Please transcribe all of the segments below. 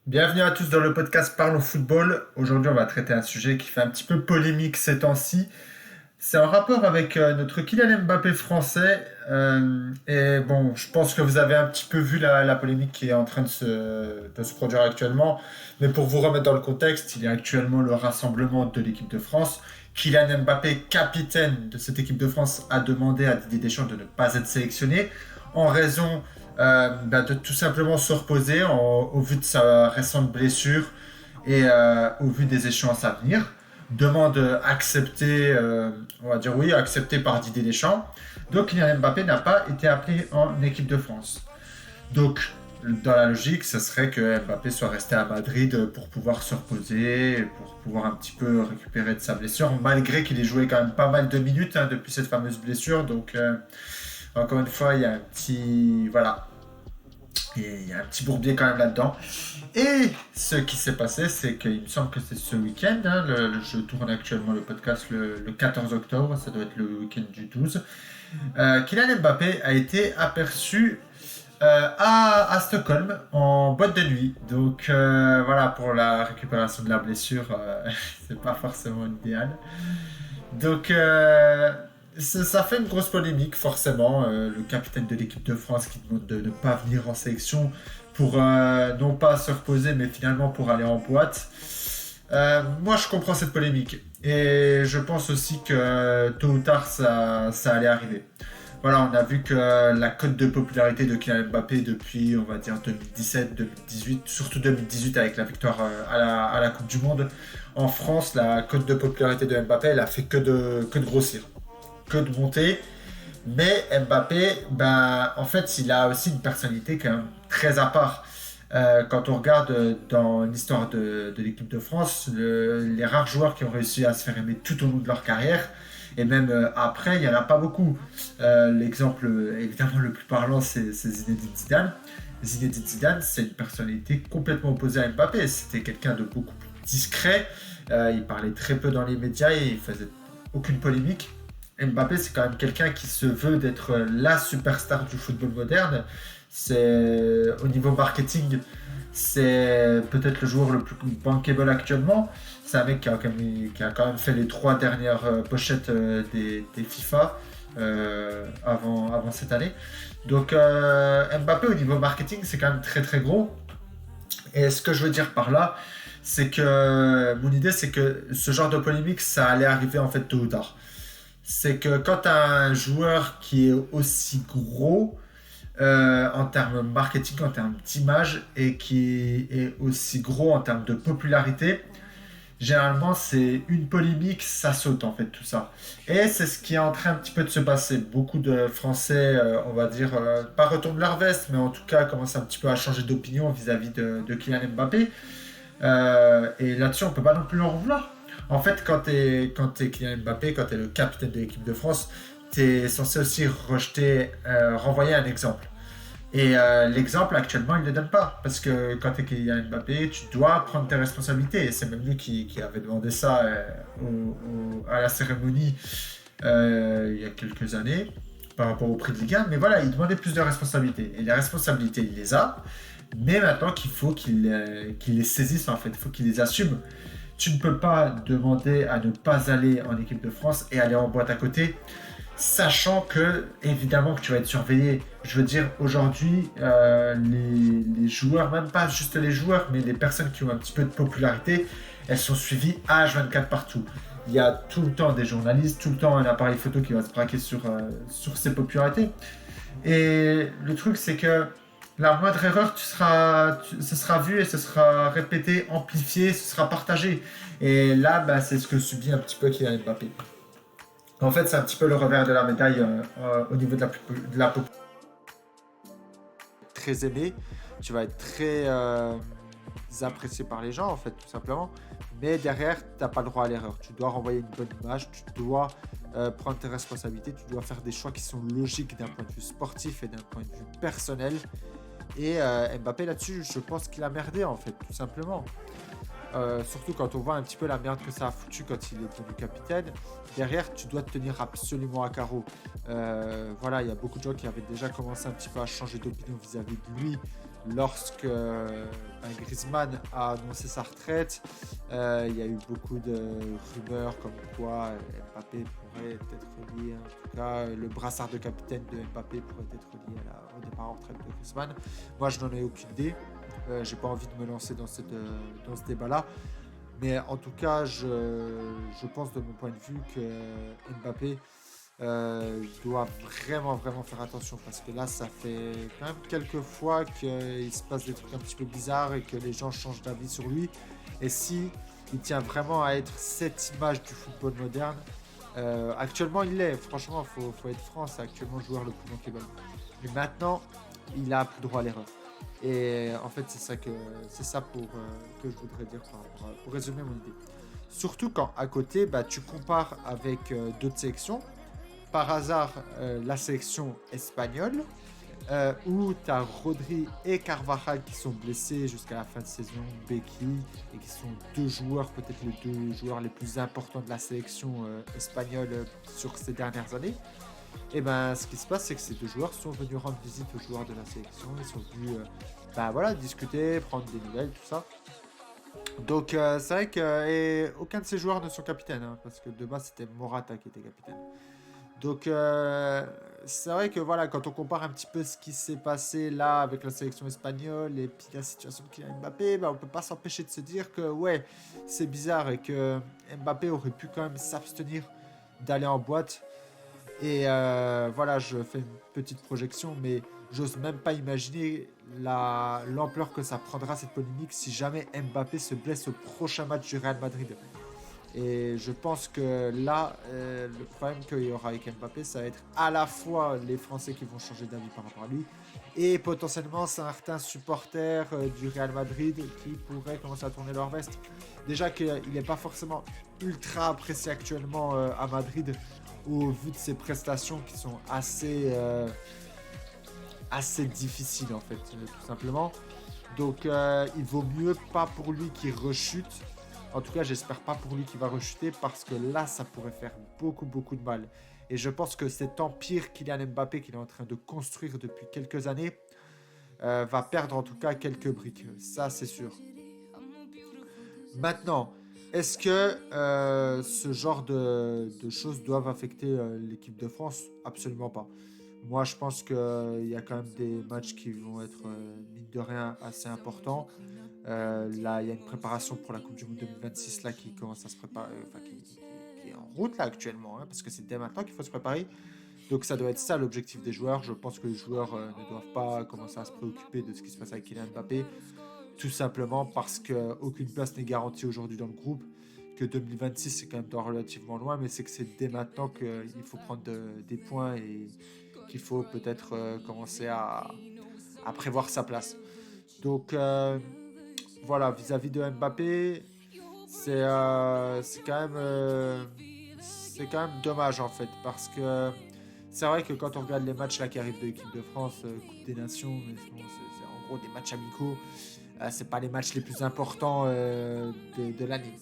Bienvenue à tous dans le podcast Parlons Football. Aujourd'hui, on va traiter un sujet qui fait un petit peu polémique ces temps-ci. C'est en rapport avec notre Kylian Mbappé français. Et bon, je pense que vous avez un petit peu vu la polémique qui est en train de se produire actuellement. Mais pour vous remettre dans le contexte, il y a actuellement le rassemblement de l'équipe de France. Kylian Mbappé, capitaine de cette équipe de France, a demandé à Didier Deschamps de ne pas être sélectionné en raison de tout simplement se reposer au vu de sa récente blessure et au vu des échéances à venir. Demande acceptée, on va dire oui, acceptée par Didier Deschamps. Donc Kylian Mbappé n'a pas été appelé en équipe de France. Donc dans la logique, ce serait que Mbappé soit resté à Madrid pour pouvoir se reposer, pour pouvoir un petit peu récupérer de sa blessure, malgré qu'il ait joué quand même pas mal de minutes depuis cette fameuse blessure. Donc encore une fois, il y a un petit, voilà, il y a un petit bourbier quand même là-dedans. Et ce qui s'est passé, c'est qu'il me semble que c'est ce week-end, hein, je tourne actuellement le podcast le 14 octobre, ça doit être le week-end du 12. Kylian Mbappé a été aperçu à Stockholm en boîte de nuit. Donc voilà, pour la récupération de la blessure, c'est pas forcément idéal. Donc ça fait une grosse polémique, forcément. Le capitaine de l'équipe de France qui demande de ne pas venir en sélection pour non pas se reposer, mais finalement pour aller en boîte. Moi, je comprends cette polémique. Et je pense aussi que tôt ou tard, ça allait arriver. Voilà, on a vu que la cote de popularité de Kylian Mbappé depuis, on va dire, 2017, 2018, surtout 2018 avec la victoire à la Coupe du Monde, en France, la cote de popularité de Mbappé, elle a fait que de grossir, que de monter. Mais Mbappé, ben, en fait, il a aussi une personnalité quand même très à part. Quand on regarde dans l'histoire de l'équipe de France, les rares joueurs qui ont réussi à se faire aimer tout au long de leur carrière, et même après, il n'y en a pas beaucoup. L'exemple évidemment le plus parlant, c'est Zinedine Zidane. Zinedine Zidane, c'est une personnalité complètement opposée à Mbappé. C'était quelqu'un de beaucoup plus discret. Il parlait très peu dans les médias et il faisait aucune polémique. Mbappé, c'est quand même quelqu'un qui se veut d'être la superstar du football moderne. C'est au niveau marketing, c'est peut-être le joueur le plus bankable actuellement. C'est un mec qui a quand même fait les 3 dernières pochettes des FIFA avant cette année. Donc Mbappé au niveau marketing, c'est quand même très très gros. Et ce que je veux dire par là, c'est que mon idée, c'est que ce genre de polémique, ça allait arriver en fait tôt ou tard. C'est que quand tu as un joueur qui est aussi gros en termes marketing, en termes d'image, et qui est aussi gros en termes de popularité, généralement c'est une polémique, ça saute en fait tout ça. Et c'est ce qui est en train un petit peu de se passer. Beaucoup de Français, on va dire, pas retournent leur veste, mais en tout cas commencent un petit peu à changer d'opinion vis-à-vis de Kylian Mbappé. Et là-dessus, on peut pas non plus en vouloir. En fait, quand t'es Kylian Mbappé, quand t'es le capitaine de l'équipe de France, t'es censé aussi renvoyer un exemple. Et l'exemple, actuellement, il ne le donne pas. Parce que quand tu es Kylian Mbappé, tu dois prendre tes responsabilités. Et c'est même lui qui avait demandé ça à la cérémonie il y a quelques années par rapport au prix de Ligue 1. Mais voilà, il demandait plus de responsabilités. Et les responsabilités, il les a. Mais maintenant qu'il faut qu'il les saisisse, en fait. Il faut qu'il les assume. Tu ne peux pas demander à ne pas aller en équipe de France et aller en boîte à côté, sachant que, évidemment, que tu vas être surveillé. Je veux dire, aujourd'hui, les joueurs, même pas juste les joueurs, mais les personnes qui ont un petit peu de popularité, elles sont suivies H24 partout. Il y a tout le temps des journalistes, tout le temps un appareil photo qui va se braquer sur ces popularités. Et le truc, c'est que la moindre erreur, ce sera vu et ce sera répété, amplifié, ce sera partagé. Et là, bah, c'est ce que subit un petit peu Kylian Mbappé. En fait, c'est un petit peu le revers de la médaille au niveau de la population. Très aimé, tu vas être très apprécié par les gens, en fait, tout simplement. Mais derrière, tu n'as pas le droit à l'erreur. Tu dois renvoyer une bonne image, tu dois prendre tes responsabilités, tu dois faire des choix qui sont logiques d'un point de vue sportif et d'un point de vue personnel. Et Mbappé, là-dessus, je pense qu'il a merdé, en fait, tout simplement. Surtout quand on voit un petit peu la merde que ça a foutu quand il est devenu capitaine. Derrière, tu dois te tenir absolument à carreau. Voilà, il y a beaucoup de gens qui avaient déjà commencé un petit peu à changer d'opinion vis-à-vis de lui lorsque Griezmann a annoncé sa retraite, il y a eu beaucoup de rumeurs comme quoi Mbappé pourrait être lié, en tout cas le brassard de capitaine de Mbappé pourrait être lié au départ en retraite de Griezmann. Moi je n'en ai aucune idée, j'ai pas envie de me lancer dans ce débat-là, mais en tout cas je pense de mon point de vue que Mbappé doit vraiment vraiment faire attention parce que là ça fait quand même quelques fois qu'il se passe des trucs un petit peu bizarres et que les gens changent d'avis sur lui. Et si il tient vraiment à être cette image du football moderne, actuellement il l'est, franchement faut être franc, c'est actuellement le joueur le plus bankable. Mais maintenant il a plus droit à l'erreur. Et en fait c'est ça que je voudrais dire pour résumer mon idée. Surtout quand à côté bah, tu compares avec d'autres sélections, par hasard la sélection espagnole, où tu as Rodri et Carvajal qui sont blessés jusqu'à la fin de saison, Becky, et qui sont deux joueurs, peut-être les deux joueurs les plus importants de la sélection espagnole sur ces dernières années. Et ben, ce qui se passe, c'est que ces deux joueurs sont venus rendre visite aux joueurs de la sélection, ils sont venus bah, voilà, discuter, prendre des nouvelles, tout ça. Donc c'est vrai que et aucun de ces joueurs ne sont capitaines, hein, parce que de base c'était Morata qui était capitaine. Donc c'est vrai que voilà, quand on compare un petit peu ce qui s'est passé là avec la sélection espagnole et puis la situation de Kylian Mbappé, bah, on peut pas s'empêcher de se dire que ouais, c'est bizarre et que Mbappé aurait pu quand même s'abstenir d'aller en boîte. Et voilà, je fais une petite projection, mais j'ose même pas imaginer l'ampleur que ça prendra cette polémique si jamais Mbappé se blesse au prochain match du Real Madrid. Et je pense que là, le problème qu'il y aura avec Mbappé, ça va être à la fois les Français qui vont changer d'avis par rapport à lui, et potentiellement certains supporters du Real Madrid qui pourraient commencer à tourner leur veste. Déjà qu'il n'est pas forcément ultra apprécié actuellement à Madrid, au vu de ses prestations qui sont assez difficiles en fait, tout simplement. Donc il vaut mieux pas pour lui qu'il rechute. En tout cas, j'espère pas pour lui qu'il va rechuter parce que là, ça pourrait faire beaucoup, beaucoup de mal. Et je pense que cet empire Kylian Mbappé qu'il est en train de construire depuis quelques années va perdre en tout cas quelques briques. Ça, c'est sûr. Maintenant, est-ce que ce genre de choses doivent affecter l'équipe de France? Absolument pas. Moi, je pense qu'il y a quand même des matchs qui vont être, mine de rien, assez importants. Là, il y a une préparation pour la Coupe du Monde 2026 là, qui commence à se préparer, enfin, qui est en route là actuellement, hein, parce que c'est dès maintenant qu'il faut se préparer. Donc ça doit être ça l'objectif des joueurs. Je pense que les joueurs ne doivent pas commencer à se préoccuper de ce qui se passe avec Kylian Mbappé, tout simplement parce qu'aucune place n'est garantie aujourd'hui dans le groupe, que 2026 c'est quand même dans relativement loin, mais c'est que c'est dès maintenant qu'il faut prendre des points et qu'il faut peut-être commencer à prévoir sa place. Donc voilà, vis-à-vis de Mbappé, c'est quand même dommage en fait, parce que c'est vrai que quand on regarde les matchs là qui arrivent de l'équipe de France, Coupe des Nations, mais bon, c'est en gros des matchs amicaux, c'est pas les matchs les plus importants de l'année.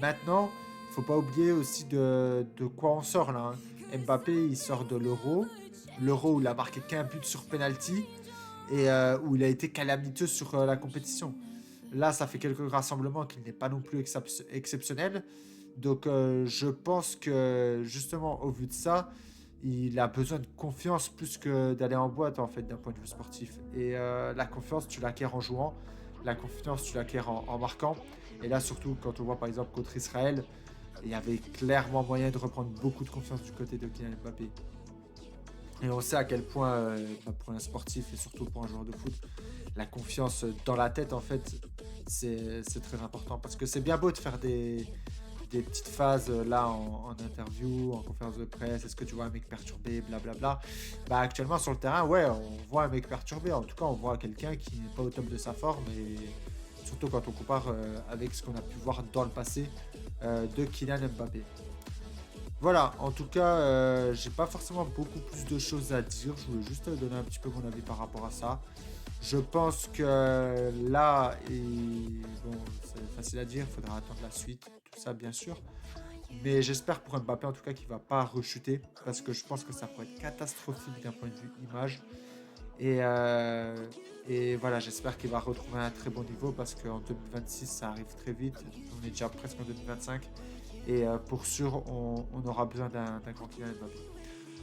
Maintenant, il faut pas oublier aussi de quoi on sort là, hein. Mbappé, il sort de l'Euro où il a marqué qu'un but sur penalty et où il a été calamiteux sur la compétition. Là, ça fait quelques rassemblements qui n'est pas non plus exceptionnel. Donc, je pense que justement, au vu de ça, il a besoin de confiance plus que d'aller en boîte, en fait, d'un point de vue sportif. Et la confiance, tu l'acquiers en jouant. La confiance, tu l'acquiers en marquant. Et là, surtout, quand on voit par exemple contre Israël, il y avait clairement moyen de reprendre beaucoup de confiance du côté de Kylian Mbappé. Et on sait à quel point, pour un sportif et surtout pour un joueur de foot, la confiance dans la tête, en fait, c'est très important. Parce que c'est bien beau de faire des petites phases là en interview, en conférence de presse, est-ce que tu vois un mec perturbé, blablabla. Bah, actuellement sur le terrain, ouais, on voit un mec perturbé. En tout cas, on voit quelqu'un qui n'est pas au top de sa forme. Et surtout quand on compare avec ce qu'on a pu voir dans le passé de Kylian Mbappé. Voilà, en tout cas, j'ai pas forcément beaucoup plus de choses à dire. Je voulais juste donner un petit peu mon avis par rapport à ça. Je pense que là, bon, c'est facile à dire, il faudra attendre la suite, tout ça bien sûr. Mais j'espère pour Mbappé en tout cas qu'il va pas rechuter, parce que je pense que ça pourrait être catastrophique d'un point de vue image. Et voilà, j'espère qu'il va retrouver un très bon niveau parce qu'en 2026, ça arrive très vite. On est déjà presque en 2025. Et pour sûr, on aura besoin d'un grand Kylian Mbappé.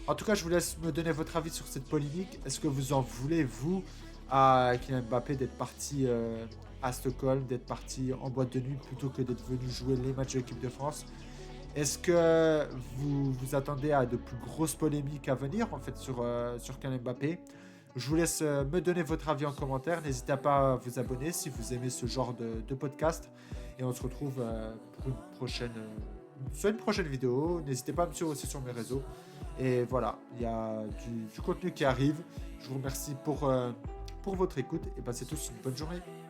En tout cas, je vous laisse me donner votre avis sur cette polémique. Est-ce que vous en voulez, vous, à Kylian Mbappé d'être parti à Stockholm, d'être parti en boîte de nuit plutôt que d'être venu jouer les matchs de l'équipe de France? Est-ce que vous vous attendez à de plus grosses polémiques à venir en fait sur Kylian Mbappé? Je vous laisse me donner votre avis en commentaire. N'hésitez pas à vous abonner si vous aimez ce genre de podcast. Et on se retrouve pour une prochaine, soit une prochaine vidéo. N'hésitez pas à me suivre aussi sur mes réseaux. Et voilà, il y a du contenu qui arrive. Je vous remercie pour votre écoute et passez tous une bonne journée.